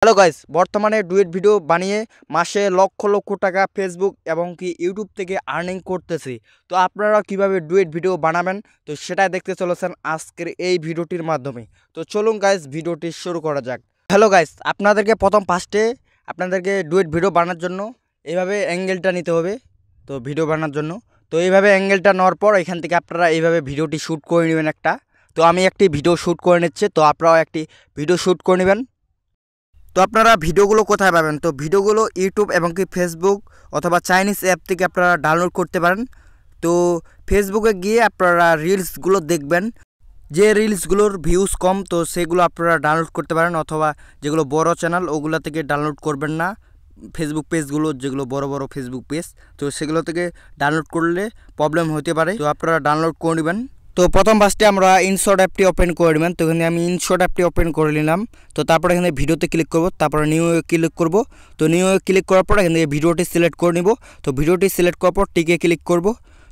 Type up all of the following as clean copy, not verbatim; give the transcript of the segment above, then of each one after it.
Hello guys, বর্তমানে duet video বানিয়ে মাসে লক্ষ লক্ষ টাকা ফেসবুক এবং কি ইউটিউব থেকে আর্নিং করতেছি। তো আপনারা কিভাবে ডুয়েট ভিডিও বানাবেন তো সেটাই দেখতে চলেছেন আজকের এই ভিডিওটির মাধ্যমে। তো চলুন গাইস, ভিডিওটি শুরু করা যাক। হ্যালো গাইস, আপনাদেরকে প্রথম ফার্স্টে আপনাদেরকে ডুয়েট ভিডিও বানানোর জন্য এইভাবে অ্যাঙ্গেলটা নিতে হবে। তো ভিডিও বানানোর জন্য তো এইভাবে অ্যাঙ্গেলটা নেওয়ার পর এখান থেকে আপনারা এইভাবে ভিডিওটি শ্যুট করে নেবেন একটা। তো আমি একটি ভিডিও শ্যুট করে নিচ্ছি, তো আপনারাও একটি ভিডিও শ্যুট করে নেবেন। তো আপনারা ভিডিওগুলো কোথায় পাবেন? তো ভিডিওগুলো ইউটিউব এবং কি ফেসবুক অথবা চাইনিজ অ্যাপ থেকে আপনারা ডাউনলোড করতে পারেন। তো ফেসবুকে গিয়ে আপনারা রিলসগুলো দেখবেন, যে রিলসগুলোর ভিউজ কম তো সেগুলো আপনারা ডাউনলোড করতে পারেন, অথবা যেগুলো বড় চ্যানেল ওগুলো থেকে ডাউনলোড করবেন না। ফেসবুক পেজগুলো যেগুলো বড় বড় ফেসবুক পেজ তো সেগুলো থেকে ডাউনলোড করলে প্রবলেম হতে পারে, তো আপনারা ডাউনলোড করে নেবেন। তো প্রথম ফার্স্টে আমরা ইনশট অ্যাপটি ওপেন করে নেবেন। তো এখানে আমি ইনশট অ্যাপটি ওপেন করে নিলাম। তো তারপরে এখানে ভিডিওতে ক্লিক করব, তারপরে নিউ ক্লিক করব। তো নিউ ক্লিক করার পর এখান থেকে ভিডিওটি সিলেক্ট করে নিব। তো ভিডিওটি সিলেক্ট করার পর টিকে ক্লিক করব।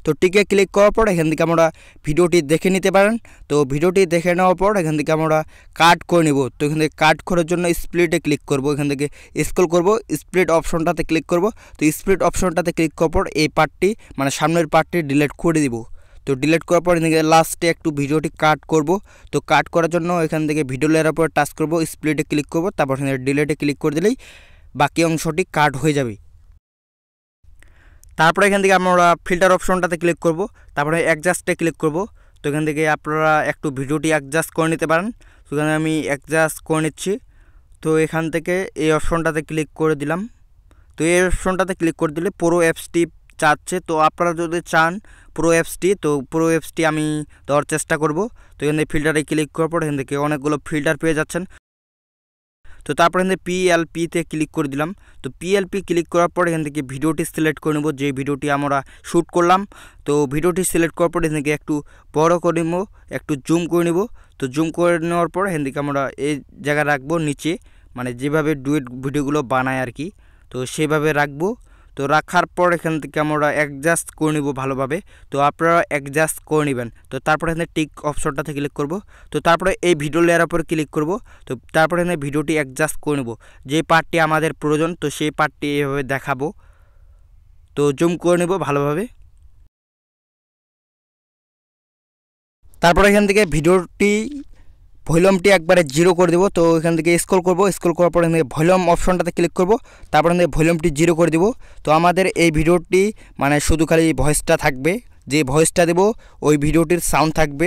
তো টিকে ক্লিক করার পর এখান থেকে আমরা ভিডিওটি দেখে নিতে পারেন। তো ভিডিওটি দেখে নেওয়ার পর এখান থেকে আমরা কাট করে নিব। তো এখান থেকে কাট করার জন্য স্প্লিটে ক্লিক করব, এখান থেকে স্ক্রল করব, স্প্লিট অপশনটাতে ক্লিক করব। তো স্প্লিট অপশনটাতে ক্লিক করার পর এই পার্টটি মানে সামনের পার্টটি ডিলিট করে দিব। তো ডিলিট করার পর এখানে লাস্টে একটু ভিডিওটি কাট করব। তো কাট করার জন্য এখান থেকে ভিডিও লেয়ারের উপর টাচ করব, স্প্লিটে ক্লিক করব, তারপর এখানে ডিলিটে ক্লিক করে দিলেই বাকি অংশটি কাট হয়ে যাবে। তারপরে এখান থেকে আমরা ফিল্টার অপশনটাতে ক্লিক করব, তারপরে অ্যাডজাস্টে ক্লিক করব। তো এখান থেকে আপনারা একটু ভিডিওটি অ্যাডজাস্ট করে নিতে পারেন। তো এখানে আমি অ্যাডজাস্ট করে নিচ্ছি। তো এখান থেকে এই অপশনটাতে ক্লিক করে দিলাম। তো এই অপশনটাতে ক্লিক করে দিলে পুরো অ্যাপসটি চাচ্ছে। তো আপনারা যদি চান প্রো অ্যাপসটি, তো প্রো অ্যাপসটি আমি দেওয়ার চেষ্টা করব। তো এখানে ফিল্টারে ক্লিক করার পর এখান থেকে অনেকগুলো ফিল্টার পেয়ে যাচ্ছেন। তো তারপরে এখানে পিএলপিতে ক্লিক করে দিলাম। তো পিএলপি ক্লিক করার পর এখান থেকে ভিডিওটি সিলেক্ট করে নেব, যে ভিডিওটি আমরা শ্যুট করলাম। তো ভিডিওটি সিলেক্ট করার পর এখান থেকে একটু বড় করে নেব, একটু জুম করে নেব। তো জুম করে নেওয়ার পর এখান থেকে আমরা এই জায়গায় রাখবো নিচে, মানে যেভাবে ডুয়েট ভিডিওগুলো বানায় আর কি, তো সেভাবে রাখবো। তো রাখার পর এখান থেকে আমরা অ্যাডজাস্ট করে নেব ভালোভাবে। তো আপনারা অ্যাডজাস্ট করে নেবেন। তো তারপরে এখানে টিক অপশনটাতে ক্লিক করব। তো তারপরে এই ভিডিও লেয়ারের উপর ক্লিক করব। তো তারপরে এখানে ভিডিওটি অ্যাডজাস্ট করে নেব, যে পার্টটি আমাদের প্রয়োজন তো সেই পার্টটি এভাবে দেখাবো। তো জুম করে নেব ভালোভাবে। তারপরে এখান থেকে ভিডিওটি ভলিউমটি একবারে 0 করে দেবো। তো এখান থেকে স্ক্রল করব, স্ক্রল করার পর এখান থেকে ভলিউম অপশনটাতে ক্লিক করব, তারপরে এখান থেকে ভলিউমটি 0 করে দেবো। তো আমাদের এই ভিডিওটি মানে শুধু খালি ভয়েসটা থাকবে, যে ভয়েসটা দেবো ওই ভিডিওটির সাউন্ড থাকবে।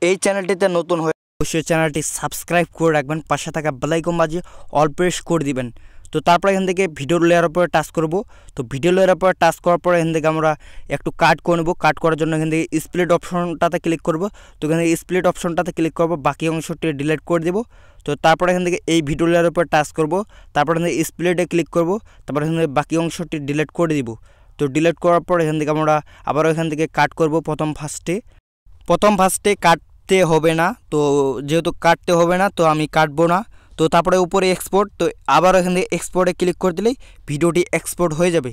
এই চ্যানেলটিতে নতুন হয়ে অবশ্যই চ্যানেলটি সাবস্ক্রাইব করে রাখবেন, পাশে থাকা বেল আইকন বাজিয়ে অল প্রেস করে দিবেন। তো তারপরে এখান থেকে ভিডিও লেয়ারের উপরে টাচ করব। তো ভিডিও লেয়ারের উপরে টাচ করার পরে এখান থেকে আমরা একটু কাট করে নেব। কাট করার জন্য এখান থেকে স্প্লিট অপশনটাতে ক্লিক করব। তো এখান থেকে স্প্লিট অপশনটাতে ক্লিক করব, বাকি অংশটি ডিলিট করে দেব। তো তারপরে এখান থেকে এই ভিডিও লেয়ারের উপরে টাচ করব, তারপরে এখান থেকে স্প্লিটে ক্লিক করব, তারপরে এখান থেকে বাকি অংশটি ডিলিট করে দিব। তো ডিলিট করার পর এখান থেকে আমরা আবারও এখান থেকে কাট করব। প্রথম ফার্স্টে কাটতে হবে না, তো যেহেতু কাটতে হবে না তো আমি কাটবো না। তো তারপরে উপরে এক্সপোর্ট, তো আবার এখান থেকে এক্সপোর্টে ক্লিক করে দিলেই ভিডিওটি এক্সপোর্ট হয়ে যাবে।